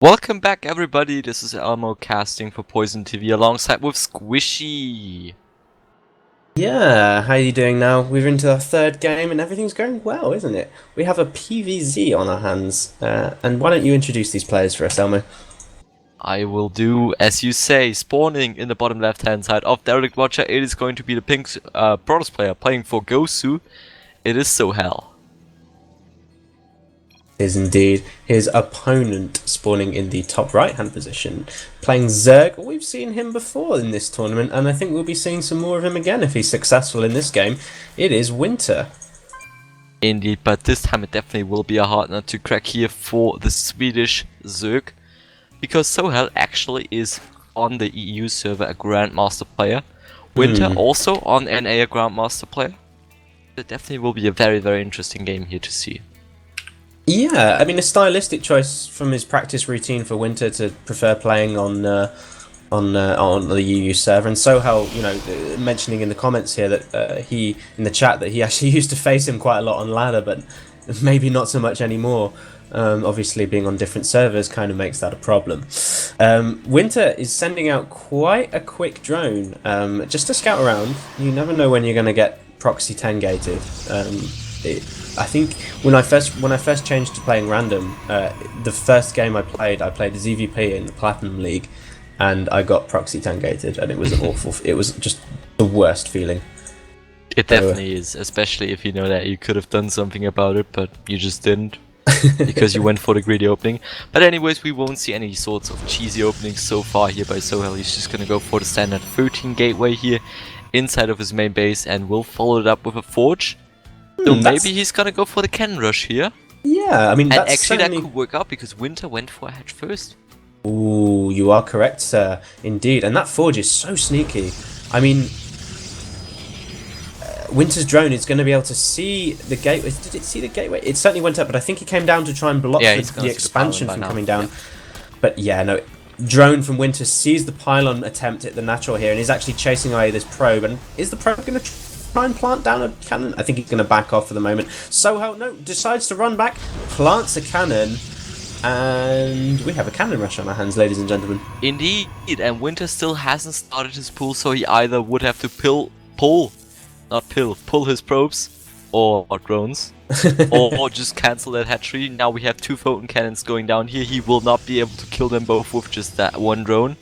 Welcome back everybody, this is Elmo casting for Poison TV alongside with Squishy. Yeah, how are you doing now? We're into our third game and everything's going well, isn't it? We have a PVZ on our hands. And why don't you introduce these players for us, Elmo? I will do as you say, spawning in the bottom left hand side of Derek Watcher. It is going to be the pink Protoss player playing for Gosu. It is Sohel. Is indeed his opponent spawning in the top right hand position, playing Zerg. We've seen him before in this tournament, and I think we'll be seeing some more of him again if he's successful in this game. It is Winter. Indeed, but this time it definitely will be a hard nut to crack here for the Swedish Zerg. Because Sohel actually is on the EU server a Grandmaster player. Winter also on NA a Grandmaster player. It definitely will be a very interesting game here to see. Yeah, I mean a stylistic choice from his practice routine for Winter to prefer playing on the EU server, and Sohel, mentioning in the comments here that he in the chat that he actually used to face him quite a lot on ladder, but maybe not so much anymore. Obviously, being on different servers kind of makes that a problem. Winter is sending out quite a quick drone just to scout around. You never know when you're going to get proxy 10 gated. I think when I first changed to playing random, the first game I played ZVP in the Platinum League, and I got proxy 10 gated, and it was awful. It was just the worst feeling. It definitely is, especially if you know that you could have done something about it, but you just didn't. Because you went for the greedy opening. But anyways, we won't see any sorts of cheesy openings so far here by Sohel. He's just gonna go for the standard 13 gateway here inside of his main base, and we'll follow it up with a forge. So maybe he's gonna go for the cannon rush here. Yeah, I mean, and actually that could work out because Winter went for a hatch first. Ooh, you are correct, sir. Indeed, and that forge is so sneaky. I mean, Winter's drone is going to be able to see the gateway. Did it see the gateway? It certainly went up, but I think he came down to try and block the expansion from coming down. Yeah. But yeah, no, drone from Winter sees the pylon attempt at the natural here, and he's actually chasing away this probe. And is the probe going to try and plant down a cannon? I think he's going to back off for the moment. Sohel, no, decides to run back, plants a cannon, and we have a cannon rush on our hands, ladies and gentlemen. Indeed, and Winter still hasn't started his pull, so he either would have to pull his probes or drones or just cancel that hatchery. Now we have two photon cannons going down here. He will not be able to kill them both with just that one drone.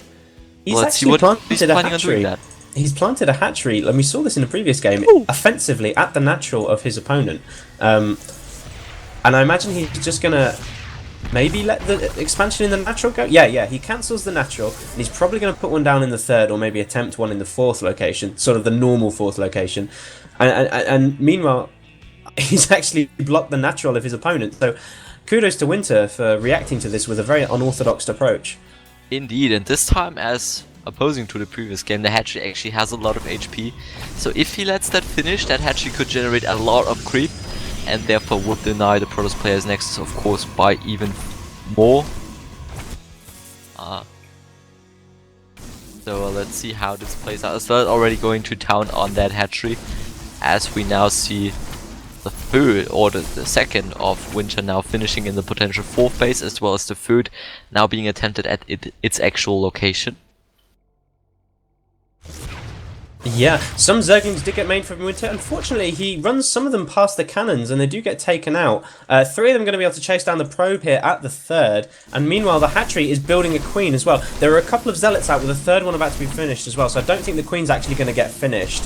He's actually planted a hatchery. He's planted a hatchery, and we saw this in a previous game, offensively at the natural of his opponent. And I imagine he's just gonna maybe let the expansion in the natural go. Yeah, he cancels the natural, and he's probably going to put one down in the third, or maybe attempt one in the fourth location, sort of the normal fourth location. And meanwhile, he's actually blocked the natural of his opponent. So kudos to Winter for reacting to this with a very unorthodox approach. Indeed, and this time, as opposing to the previous game, the hatchery actually has a lot of HP. So if he lets that finish, that hatchery could generate a lot of creep, and therefore would deny the Protoss player's Nexus, of course, by even more. So let's see how this plays out. As well, already going to town on that hatchery, as we now see the third, or the second of Winter now finishing in the potential fourth base, as well as the third now being attempted at its actual location. Yeah, some Zerglings did get made from Winter. Unfortunately, he runs some of them past the cannons, and they do get taken out. Three of them are going to be able to chase down the probe here at the third, and meanwhile the hatchery is building a queen as well. There are a couple of zealots out with a third one about to be finished as well, so I don't think the queen's actually going to get finished.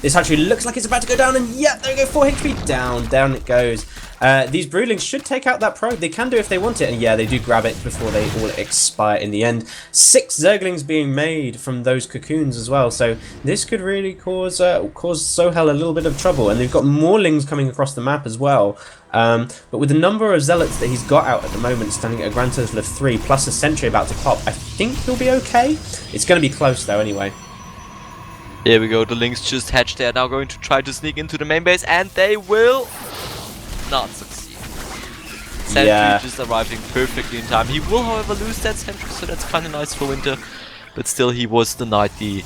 This hatchery looks like it's about to go down, and yeah, there we go, 4 HP, down it goes. These broodlings should take out that probe. They can do if they want it, and yeah, they do grab it before they all expire in the end. 6 Zerglings being made from those cocoons as well, so this could really cause Sohel a little bit of trouble, and they've got more lings coming across the map as well. But with the number of zealots that he's got out at the moment, standing at a grand total of 3, plus a sentry about to pop, I think he'll be okay. It's going to be close though anyway. Here we go, the lings just hatched. They are now going to try to sneak into the main base, and they will not succeed. Sentry just arriving perfectly in time. He will, however, lose that sentry, so that's kind of nice for Winter. But still, he was denied the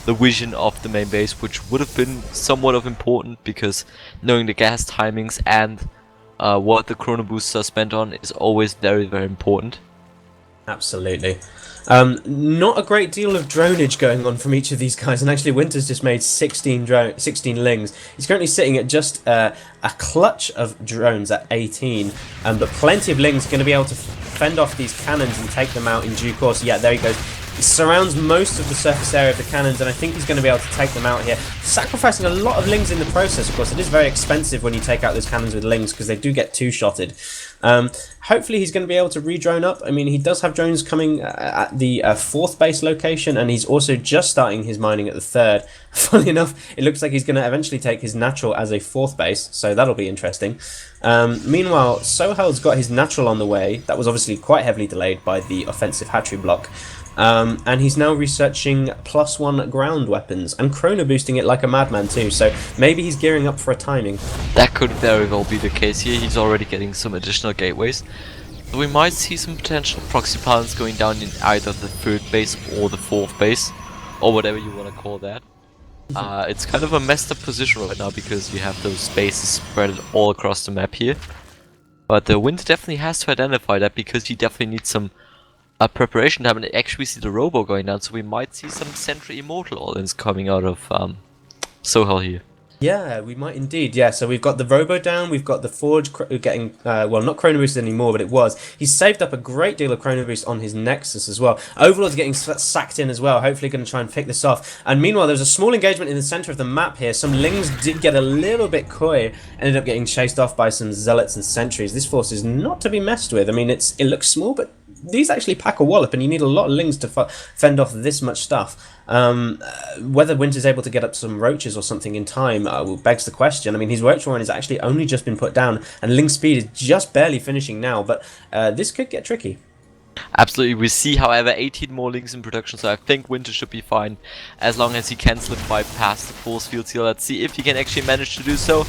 vision of the main base, which would have been somewhat of important, because knowing the gas timings and what the chrono boosts are spent on is always very important. Absolutely. Not a great deal of dronage going on from each of these guys, and actually Winter's just made 16 lings. He's currently sitting at just a clutch of drones at 18, but plenty of lings going to be able to fend off these cannons and take them out in due course. Yeah, there he goes. He surrounds most of the surface area of the cannons, and I think he's going to be able to take them out here, sacrificing a lot of lings in the process. Of course, it is very expensive when you take out those cannons with lings because they do get two-shotted. Hopefully he's going to be able to re-drone up. I mean, he does have drones coming at the 4th base location, and he's also just starting his mining at the 3rd. Funnily enough, it looks like he's going to eventually take his natural as a 4th base, so that'll be interesting. Meanwhile, Sohel's got his natural on the way. That was obviously quite heavily delayed by the offensive hatchery block. And he's now researching +1 ground weapons and chrono boosting it like a madman too, so maybe he's gearing up for a timing. That could very well be the case here. He's already getting some additional gateways. So we might see some potential proxy pilots going down in either the 3rd base or the 4th base, or whatever you want to call that. It's kind of a messed up position right now because you have those bases spread all across the map here. But the Winter definitely has to identify that because he definitely needs some preparation time, and actually we see the robo going down, so we might see some Sentry Immortal all-ins coming out of Sohel here. Yeah, we might indeed. Yeah, so we've got the robo down, we've got the Forge getting, well, not chrono boosted anymore, but it was. He's saved up a great deal of chrono boost on his Nexus as well. Overlord's getting sacked in as well, hopefully going to try and pick this off. And meanwhile, there's a small engagement in the center of the map here. Some Lings did get a little bit coy, ended up getting chased off by some Zealots and Sentries. This force is not to be messed with. I mean, it looks small, but these actually pack a wallop, and you need a lot of Lings to fend off this much stuff. Whether Winter's able to get up some roaches or something in time begs the question. I mean, his roach warren has actually only just been put down, and Ling speed is just barely finishing now, but this could get tricky. Absolutely. We see, however, 18 more Lings in production, so I think Winter should be fine as long as he can slip by past the force fields here. Let's see if he can actually manage to do so.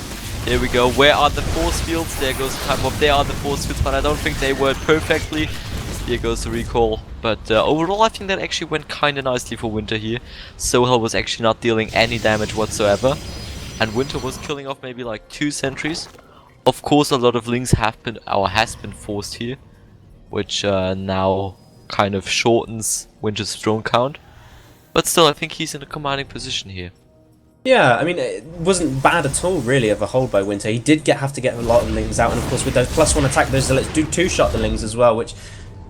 Here we go. Where are the force fields? There goes the time bomb. There are the force fields, but I don't think they work perfectly. Here goes the recall, but overall I think that actually went kinda nicely for Winter here. Sohel was actually not dealing any damage whatsoever, and Winter was killing off maybe like 2 sentries. Of course a lot of Lings have been, or has been forced here, which now kind of shortens Winter's drone count, but still I think he's in a commanding position here. Yeah, I mean, it wasn't bad at all, really, of a hold by Winter. He did have to get a lot of Lings out, and of course with those +1 attack, those Zealots do 2-shot the Lings as well, which...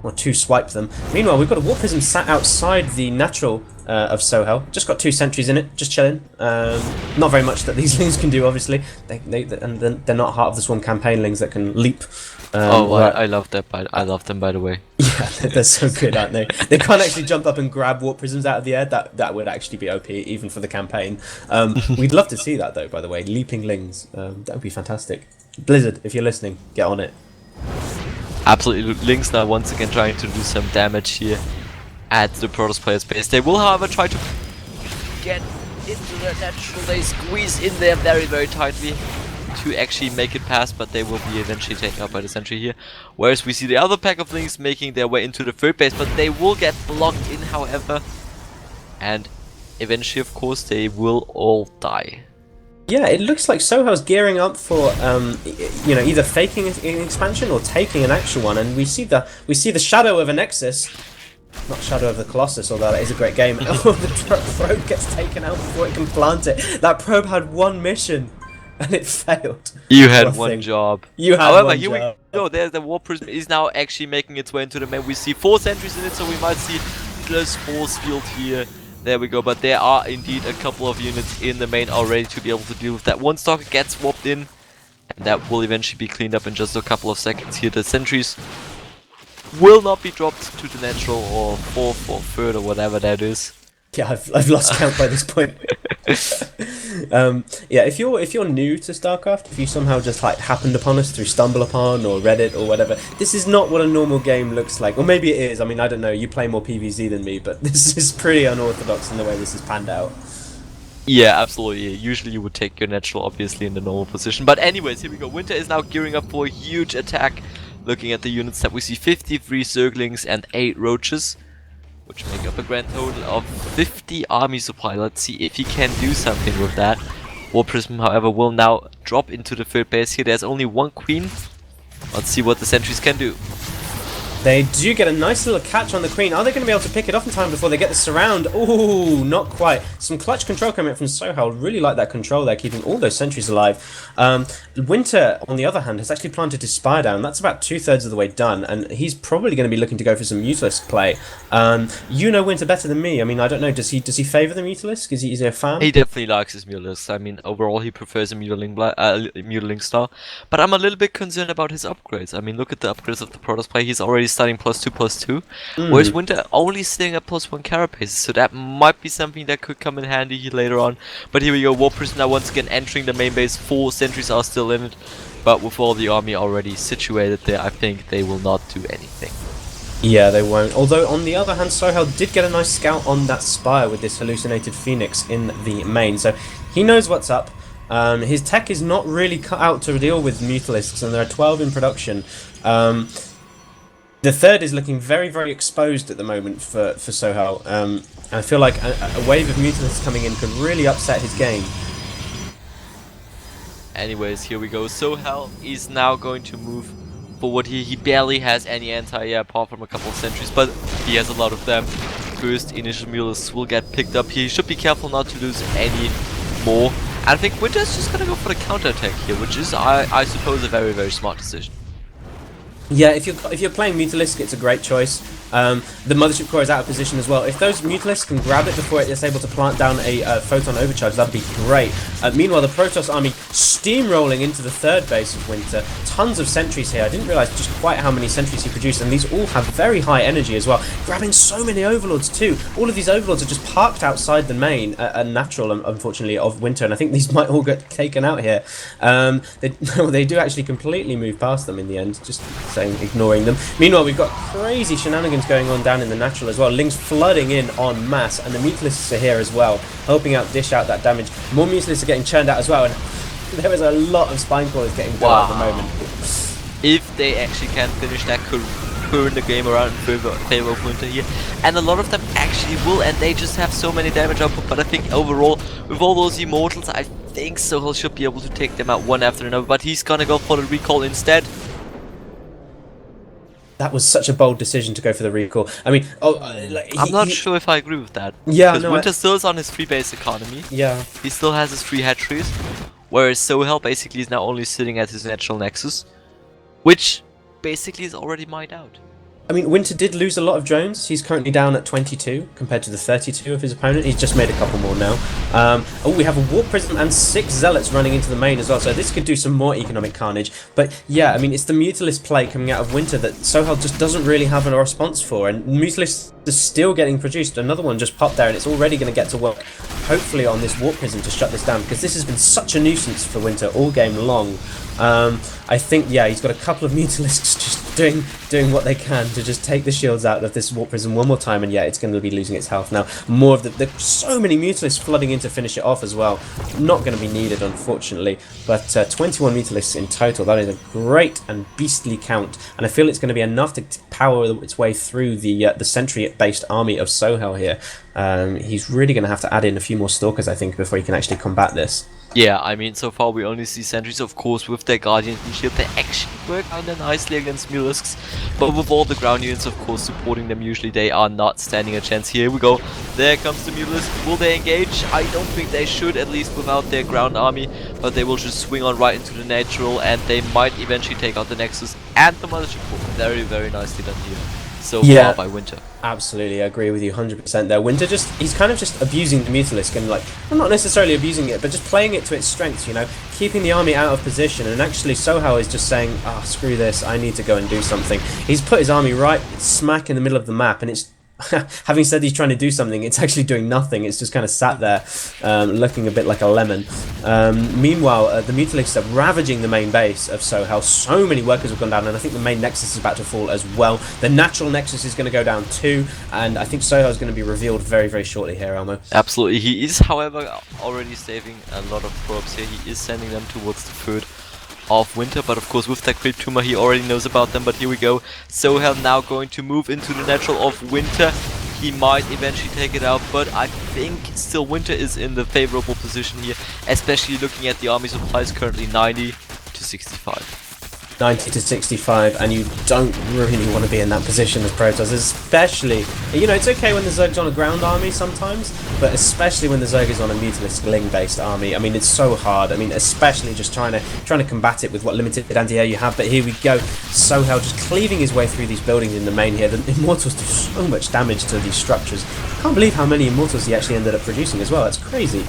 or 2-swipe them. Meanwhile, we've got a Warp Prism sat outside the natural of Sohel. Just got 2 sentries in it, just chilling. Not very much that these Lings can do, obviously. And they're not Heart of the Swarm campaign Lings that can leap. I love that. I love them, by the way. Yeah, they're so good, aren't they? They can't actually jump up and grab Warp Prisms out of the air. That would actually be OP, even for the campaign. We'd love to see that, though, by the way. Leaping Lings. That would be fantastic. Blizzard, if you're listening, get on it. Absolutely, Lings now once again trying to do some damage here at the Protoss player's base. They will, however, try to get into the natural. They squeeze in there very, very tightly to actually make it past, but they will be eventually taken out by the sentry here. Whereas we see the other pack of Lings making their way into the 3rd base, but they will get blocked in, however. And eventually, of course, they will all die. Yeah, it looks like Sohel's gearing up for, you know, either faking an expansion or taking an actual one, and we see the shadow of a Nexus, not Shadow of the Colossus, although that is a great game. Oh, the probe gets taken out before it can plant it. That probe had one mission, and it failed. You had one job. You had however, one here job. we go. There's the Warp Prism is now actually making its way into the main. We see 4 sentries in it, so we might see plus force field here. There we go, but there are indeed a couple of units in the main already to be able to deal with that. One stock gets swapped in, and that will eventually be cleaned up in just a couple of seconds here. The sentries will not be dropped to the natural or 4th or 3rd or whatever that is. Yeah, I've lost count by this point. Yeah, if you're new to StarCraft, if you somehow just like happened upon us through Stumble Upon or Reddit or whatever, this is not what a normal game looks like. Or maybe it is. I mean, I don't know. You play more PvZ than me, but this is pretty unorthodox in the way this is panned out. Yeah, absolutely. Usually you would take your natural, obviously, in the normal position. But anyways, here we go. Winter is now gearing up for a huge attack. Looking at the units that we see, 53 Zerglings and 8 Roaches, which make up a grand total of 50 army supply. Let's see if he can do something with that. Warp Prism, however, will now drop into the 3rd base here. There's only 1 queen. Let's see what the sentries can do. They do get a nice little catch on the Queen. Are they going to be able to pick it off in time before they get the surround? Ooh, not quite. Some clutch control coming from Sohel. Really like that control there, keeping all those sentries alive. Winter, on the other hand, has actually planted his Spire down. That's about 2/3 of the way done, and he's probably going to be looking to go for some Mutalisk play. You know Winter better than me. I mean, I don't know. Does he favour the Mutalisk? Is he a fan? He definitely likes his Mutalisk. I mean, overall he prefers a Mutaling style. But I'm a little bit concerned about his upgrades. I mean, look at the upgrades of the Protoss play. He's already starting +2/+2, whereas Winter only sitting at +1 carapace. So that might be something that could come in handy here later on. But here we go. War Prison now once again entering the main base. 4 sentries are still in it. But with all the army already situated there, I think they will not do anything. Yeah, they won't. Although, on the other hand, Sohel did get a nice scout on that Spire with this hallucinated Phoenix in the main. So he knows what's up. His tech is not really cut out to deal with Mutalisks, and there are 12 in production. The third is looking very, very exposed at the moment for Sohel. I feel like a wave of Mutalisks coming in could really upset his game. Anyways, here we go. Sohel is now going to move forward here. He barely has any anti-air apart from a couple of sentries, but he has a lot of them. First initial Mutalisks will get picked up here. He should be careful not to lose any more. And I think Winter's just gonna go for the counter-attack here, which is, I suppose, a very, very smart decision. Yeah, if you're playing Mutalisk, it's a great choice. The Mothership Core is out of position as well. If those Mutalisks can grab it before it's able to plant down a Photon Overcharge, that'd be great. Meanwhile, the Protoss army steamrolling into the third base of Winter. Tons of sentries here. I didn't realise just quite how many sentries he produced, and these all have very high energy as well. Grabbing so many Overlords too. All of these Overlords are just parked outside the main, a natural, unfortunately, of Winter, and I think these might all get taken out here. They do actually completely move past them in the end, just ignoring them. Meanwhile, we've got crazy shenanigans going on down in the natural as well. Lings flooding in en masse, and the Mutalisks are here as well, helping out dish out that damage. More Mutalisks are getting churned out as well, and there is a lot of Spine Crawlers getting done at the moment. If they actually can finish that, could turn the game around in favor of Winter here, and a lot of them actually will, and they just have so many damage output. But I think overall, with all those Immortals, I think Sohel should be able to take them out one after another, but he's gonna go for the recall instead. That was such a bold decision to go for the recall. I mean, I'm not sure if I agree with that. Yeah, because no, Winter still is on his free base economy. Yeah. He still has his free hatcheries, whereas Sohel basically is now only sitting at his natural nexus, which basically is already mined out. I mean, Winter did lose a lot of drones. He's currently down at 22 compared to the 32 of his opponent. He's just made a couple more now. Oh, we have a Warp Prism and 6 Zealots running into the main as well, so this could do some more economic carnage. But yeah, I mean, it's the Mutalist play coming out of Winter that Sohel just doesn't really have a response for, and Mutalist is still getting produced. Another one just popped there, and it's already going to get to work, hopefully, on this Warp Prism to shut this down, because this has been such a nuisance for Winter all game long. I think, yeah, he's got a couple of Mutalisks just doing what they can to just take the shields out of this Warp Prism one more time, and yeah, it's going to be losing its health now. More of there's so many Mutalisks flooding in to finish it off as well. Not going to be needed, unfortunately, but 21 Mutalisks in total. That is a great and beastly count, and I feel it's going to be enough to power its way through the sentry-based army of Sohel here. He's really going to have to add in a few more Stalkers, I think, before he can actually combat this. Yeah, I mean, so far we only see sentries, of course, with their Guardians and Shield. They actually work kinda nicely against Mutalisks, but with all the ground units, of course, supporting them, usually they are not standing a chance. Here we go. There comes the Mutalisk. Will they engage? I don't think they should, at least without their ground army, but they will just swing on right into the natural, and they might eventually take out the Nexus and the Mothership Core. Very, very nicely done here. So far by Winter. Absolutely, I agree with you 100% there. Winter he's kind of just abusing the Mutalisk, and like, well, not necessarily abusing it, but just playing it to its strengths, you know, keeping the army out of position. And actually Sohel is just saying, ah, screw this, I need to go and do something. He's put his army right smack in the middle of the map, and it's having said he's trying to do something, it's actually doing nothing. It's just kind of sat there, looking a bit like a lemon. Meanwhile, the Mutalisks are ravaging the main base of Sohel. So many workers have gone down, and I think the main Nexus is about to fall as well. The natural Nexus is going to go down too, and I think Sohel is going to be revealed very, very shortly here, Elmo. Absolutely. He is, however, already saving a lot of probes here. He is sending them towards the foot of Winter, but of course with that Creep Tumor he already knows about them. But here we go. Sohel now going to move into the natural of Winter. He might eventually take it out, but I think still Winter is in the favorable position here, especially looking at the army supplies, currently 90 to 65. 90 to 65, and you don't really want to be in that position as Protoss, especially, you know, it's okay when the Zerg's on a ground army sometimes, but especially when the Zerg is on a Mutalisk Ling based army. I mean, it's so hard. I mean, especially just trying to combat it with what limited anti-air you have. But here we go, Sohel just cleaving his way through these buildings in the main here. The Immortals do so much damage to these structures. I can't believe how many Immortals he actually ended up producing as well. That's crazy.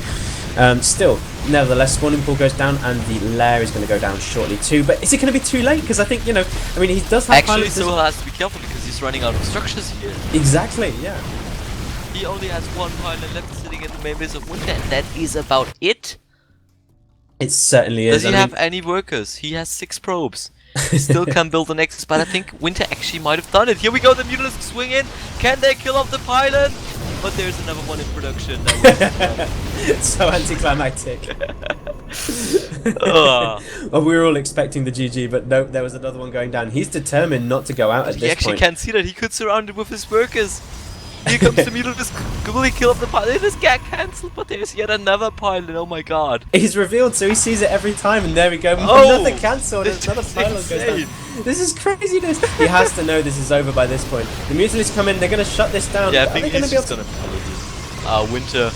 Still, nevertheless, spawning pool goes down, and the lair is going to go down shortly too. But is it going to be too late? Because I think, you know, I mean, he does have actually, Sohel has to be careful because he's running out of structures here. Exactly, yeah. He only has one pylon left sitting in the main base of Winter, and that is about it. It certainly is. Does he have any workers? He has 6 probes. He still can build the Nexus, but I think Winter actually might have done it. Here we go, the Mutalisk swing in. Can they kill off the pylon? But there's another one in production. So anticlimactic. Well, we were all expecting the GG, but no, there was another one going down. He's determined not to go out at this point. He actually can't see that. He could surround it with his workers. Here comes the Mutalisk. Will he kill off the pylon? It just got cancelled, but there's yet another pylon. Oh my god. He's revealed, so he sees it every time, and there we go. Oh, another cancel, and another pylon goes down. This is craziness. He has to know this is over by this point. The Mutalisk come in, they're going to shut this down. Yeah, I think he's just going to Winter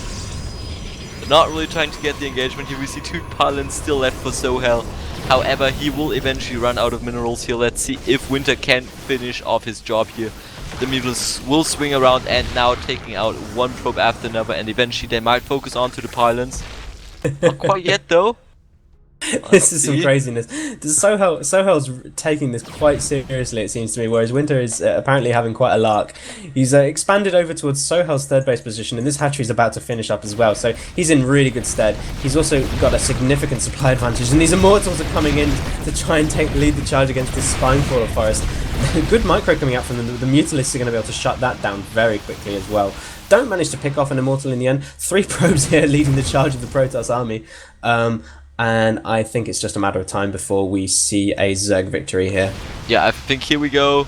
not really trying to get the engagement here. We see 2 pylons still left for Sohel. However, he will eventually run out of minerals here. Let's see if Winter can finish off his job here. The Mutalisk will swing around and now taking out one probe after another, and eventually they might focus onto the pylons. Not quite yet though. This is some craziness. Sohel's taking this quite seriously, it seems to me, whereas Winter is apparently having quite a lark. He's expanded over towards Sohel's third base position, and this hatchery is about to finish up as well, so he's in really good stead. He's also got a significant supply advantage, and these Immortals are coming in to try and lead the charge against this Spinecrawler forest. Good micro coming out from them. The Mutalists are going to be able to shut that down very quickly as well. Don't manage to pick off an Immortal in the end. 3 probes here leading the charge of the Protoss army. And I think it's just a matter of time before we see a Zerg victory here. Yeah, I think here we go.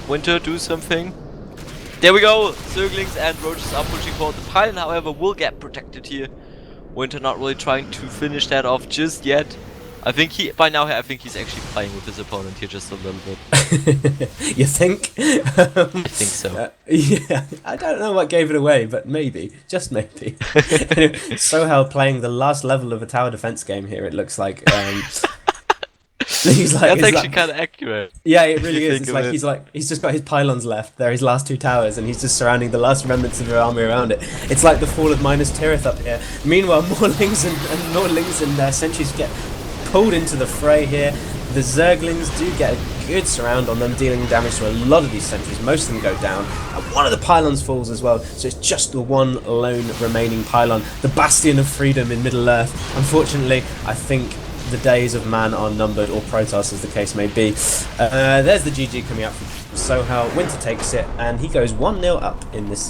Winter, do something. There we go! Zerglings and Roaches are pushing forward. The pylon, however, will get protected here. Winter not really trying to finish that off just yet. I think by now he's actually playing with his opponent here just a little bit. You think? I think so. Yeah, I don't know what gave it away, but maybe, just maybe. Sohel playing the last level of a tower defense game here. It looks like. That's actually kind of accurate. Yeah, it really is. It's like he's just got his pylons left. They're his last 2 towers, and he's just surrounding the last remnants of the army around it. It's like the fall of Minas Tirith up here. Meanwhile, more lings and sentries get pulled into the fray here. The Zerglings do get a good surround on them, dealing damage to a lot of these sentries. Most of them go down, and one of the pylons falls as well, so it's just the one lone remaining pylon, the bastion of freedom in Middle Earth. Unfortunately, I think the days of man are numbered, or Protoss as the case may be. There's the GG coming out from Sohel. Winter takes it, and he goes 1-0 up in this